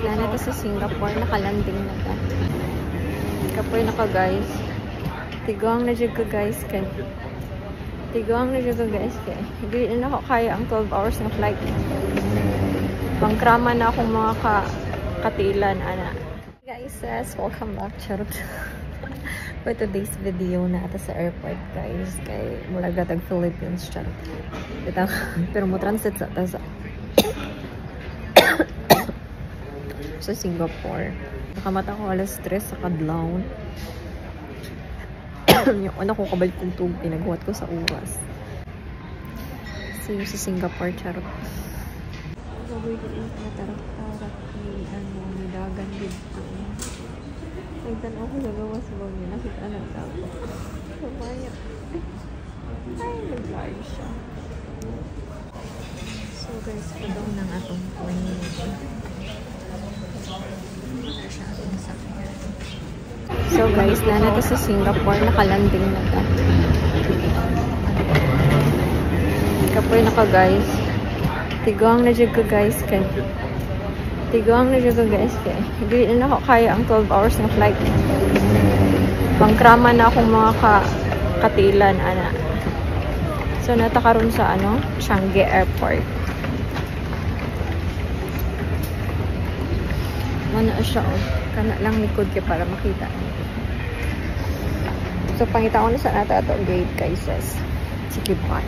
na nito sa Singapore, nakalanding na ta. Kapoy na ka guys. Tigawang na dyan ka guys. Tigawang na dyan ka guys. Hindi na ako kaya ang 12 hours na flight. Pangkrama na akong mga katilan. Ana. Guys, welcome back. Charot. For today's video na ata sa airport guys. Kay mula gatag Philippines. Charot. Pero mo transit sa ata sa Singapore. Nakamata ko alas 3 sa kadlaw. Yung una ko kabalik kong tug, pinaghuwat ko sa oras. See you sa Singapore, charot. Sabi ko yung natarap-tarap ni nidagan dito. Nagtanaw ko sa gawas mo niya. Nakita na ako. Sumaya. Ay, nag-live siya. So guys, padaw ng atong plane. So guys, na nato sa Singapore, nakalanding na ta. Kapoy na ka guys. Tigawang na dyan ka guys. Tigawang na dyan ka guys. Hindi na ako kaya ang 12 hours na flight. Pangkrama na akong mga katilan. Ana. So natakaroon sa Changi Airport. Ano siya kana lang likod kay para makita. So pangita ko na sa nata ato gate guys. Sige bye.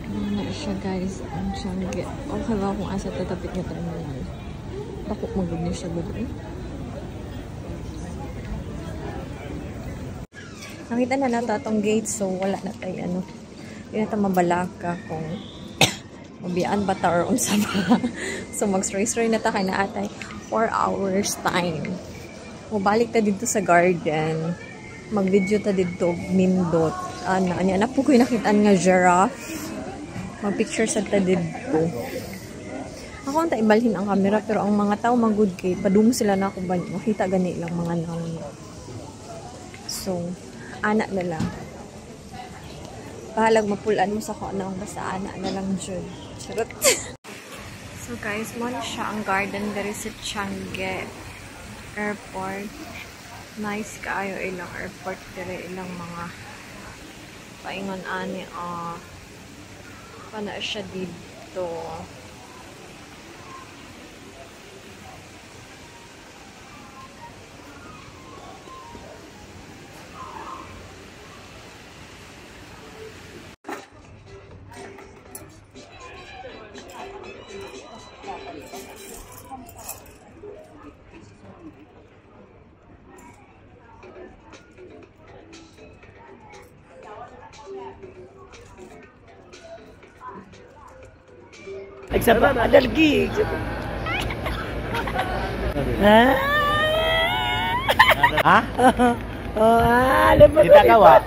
Ano siya guys ang Changi. Okay ba kung asa tatapit nga terminal? Ako mag-good siya good. Nakita na nato atong gate, so wala na tayo hindi na tayo mabalaka kung mabiyaan ba ta or unsa ba. So mag-stray-stray na ta kay na atay 4 hours time. Mabalik ta dito sa garden. Mag-video ta dito nindot. Ana po ko nakitaan nga giraffe. Mag-picture sa ta dito. Ako ang ibalhin ang camera pero ang mga tao mag-good kay padung sila na ako ba makita gani lang mga naon. So anak na lang. Bahalag mapulaan mo sa kung basta anak na lang dyan. Charot. So guys, mo na siya ang garden dari sa Changi Airport. Nice kaayo ilang airport dari ilang mga paingon ani pana siya dito. Except alergi. Hah? Oh, ada kita kawan.